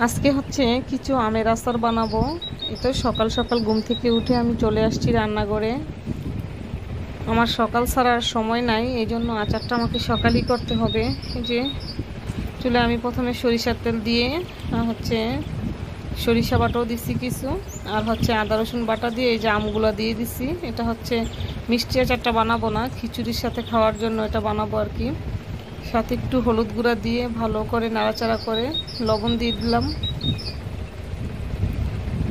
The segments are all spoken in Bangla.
আজকে হচ্ছে কিছু আমের আচার বানাবো। এটা সকাল সকাল ঘুম থেকে উঠে আমি চলে আসছি রান্নাঘরে। আমার সকাল ছাড়ার সময় নাই, এই জন্য আচারটা আমাকে সকালই করতে হবে। এই যে চুলে আমি প্রথমে সরিষার তেল দিয়ে হচ্ছে সরিষা বাটাও দিছি কিছু, আর হচ্ছে আদা রসুন বাটা দিয়ে এই যে আমগুলো দিয়ে দিছি। এটা হচ্ছে মিষ্টি আচারটা বানাবো না, খিচুড়ির সাথে খাওয়ার জন্য এটা বানাবো আর কি। সাথে একটু হলুদ গুঁড়া দিয়ে ভালো করে নাড়াচাড়া করে লবণ দিয়ে দিলাম।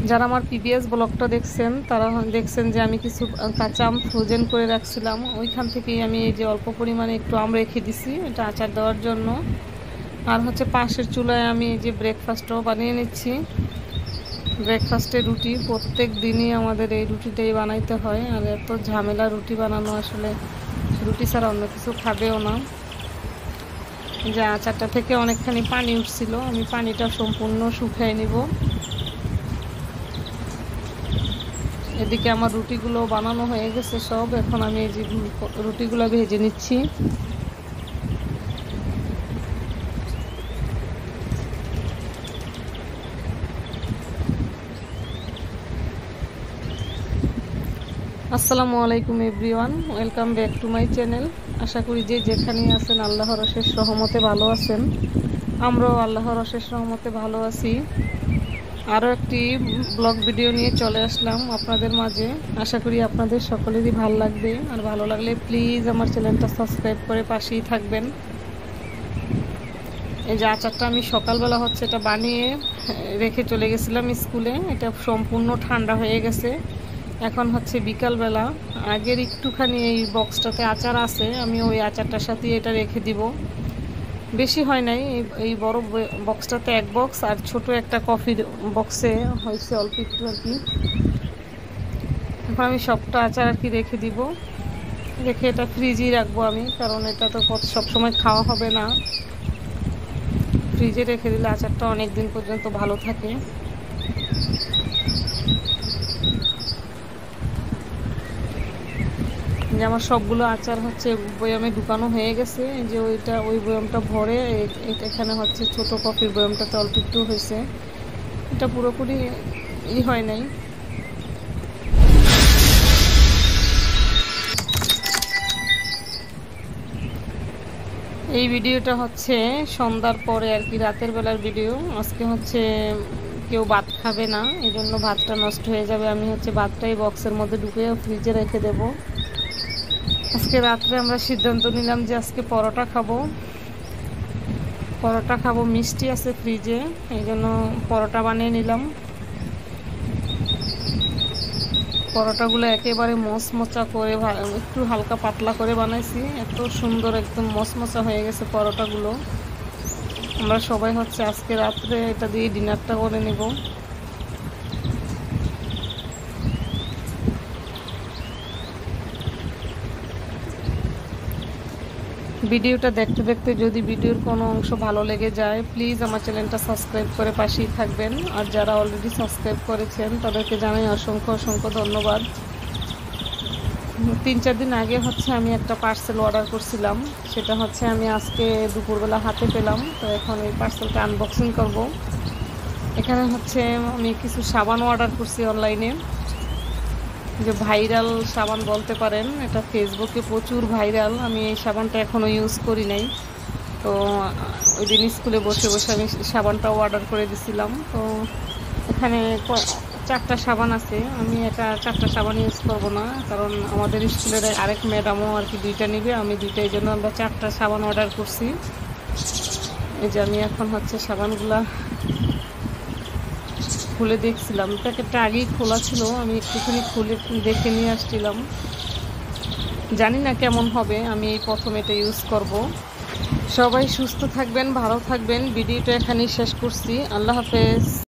যারা আমার প্রিভিয়াস ব্লগটা দেখছেন তারা দেখছেন যে আমি কিছু কাঁচা আম ফ্রোজেন করে রাখছিলাম, ওইখান থেকেই আমি এই যে অল্প পরিমাণে একটু আম রেখে দিছি এটা আচার দেওয়ার জন্য। আর হচ্ছে পাশের চুলায় আমি এই যে ব্রেকফাস্টও বানিয়ে নিচ্ছি। ব্রেকফাস্টে রুটি, প্রত্যেক দিনই আমাদের এই রুটিটাই বানাইতে হয়, আর এত ঝামেলা রুটি বানানো, আসলে রুটি ছাড়া অন্য কিছু খাবেও না। যে আচারটা থেকে অনেকখানি পানি উঠছিল, আমি পানিটা সম্পূর্ণ শুকিয়ে নিব। এদিকে আমার রুটিগুলো বানানো হয়ে গেছে সব, এখন আমি এই যে রুটিগুলো ভেজে নিচ্ছি। আসসালামু আলাইকুম everyone, welcome back to my channel. আশা করি যে যেখানেই আছেন আল্লাহর অশেষ রহমতে ভালো আছেন। আমরাও আল্লাহর অশেষ রহমতে ভালো আছি। আরও একটি ব্লগ ভিডিও নিয়ে চলে আসলাম আপনাদের মাঝে। আশা করি আপনাদের সকলেরই ভালো লাগবে, আর ভালো লাগলে প্লিজ আমার চ্যানেলটা সাবস্ক্রাইব করে পাশেই থাকবেন। এই যে আচারটা আমি সকালবেলা হচ্ছে এটা বানিয়ে রেখে চলে গেছিলাম স্কুলে, এটা সম্পূর্ণ ঠান্ডা হয়ে গেছে। এখন হচ্ছে বিকালবেলা, আগের একটুখানি এই বক্সটাতে আচার আছে, আমি ওই আচারটার সাথে এটা রেখে দিব। বেশি হয় নাই, এই বড় বক্সটাতে এক বক্স, আর ছোট একটা কফির বক্সে হয়েছে অল্প একটু আর কি। এখন আমি সবটা আচার আর কি রেখে দিব, রেখে এটা ফ্রিজেই রাখবো আমি, কারণ এটা তো সবসময় খাওয়া হবে না। ফ্রিজে রেখে দিলে আচারটা অনেক দিন পর্যন্ত ভালো থাকে। যে আমার সবগুলো আচার হচ্ছে বয়ামে ঢুকানো হয়ে গেছে, যে ওই বয়ামটা ভরে এখানে হচ্ছে ছোট কফির বয়ামটাতে অল্প একটু হয়েছে, এটা পুরোপুরি হয় নাই। এই ভিডিওটা হচ্ছে সন্ধ্যার পরে আর কি, রাতের বেলার ভিডিও। আজকে হচ্ছে কেউ ভাত খাবে না, এই জন্য ভাতটা নষ্ট হয়ে যাবে। আমি হচ্ছে ভাতটাই বক্সের মধ্যে ঢুকে ফ্রিজে রেখে দেব। আজকে রাত্রে আমরা সিদ্ধান্ত নিলাম যে আজকে পরোটা খাবো, মিষ্টি আছে ফ্রিজে, এই জন্য পরোটা বানিয়ে নিলাম। পরোটাগুলো একেবারে মচমচা করে একটু হালকা পাতলা করে বানাইছি, এত সুন্দর একদম মচমচা হয়ে গেছে পরোটাগুলো। আমরা সবাই হচ্ছে আজকে রাত্রে এটা দিয়ে ডিনারটা করে নেব। ভিডিওটা দেখতে দেখতে যদি ভিডিওর কোনো অংশ ভালো লেগে যায়, প্লিজ আমার চ্যানেলটা সাবস্ক্রাইব করে পাশেই থাকবেন। আর যারা অলরেডি সাবস্ক্রাইব করেছেন তাদেরকে জানাই অসংখ্য অসংখ্য ধন্যবাদ। 3-4 দিন আগে হচ্ছে আমি একটা পার্সেল অর্ডার করছিলাম, সেটা হচ্ছে আমি আজকে দুপুরবেলা হাতে পেলাম। তো এখন এই পার্সেলটা আনবক্সিং করব। এখানে হচ্ছে আমি কিছু সাবান অর্ডার করছি অনলাইনে, যে ভাইরাল সাবান বলতে পারেন, এটা ফেসবুকে প্রচুর ভাইরাল। আমি এই সাবানটা এখনও ইউজ করি নাই, তো ওই দিন স্কুলে বসে বসে আমি সাবানটাও অর্ডার করে দিছিলাম। তো এখানে 4টা সাবান আছে, আমি এটা 4টা সাবান ইউজ করব না, কারণ আমাদের স্কুলের আরেক ম্যাডামও আর কি 2টা নিবে, আমি 2টা, এই জন্য আমরা 4টা সাবান অর্ডার করছি। এই যে আমি এখন হচ্ছে সাবানগুলা খুলে দেখছিলাম, প্যাকেটটা আগেই খোলা ছিল, আমি একটুখানি খুলে দেখে নিয়ে আসছিলাম। জানি না কেমন হবে, আমি এই প্রথম এটা ইউজ করব। সবাই সুস্থ থাকবেন, ভালো থাকবেন। ভিডিওটা এখানেই শেষ করছি। আল্লাহ হাফেজ।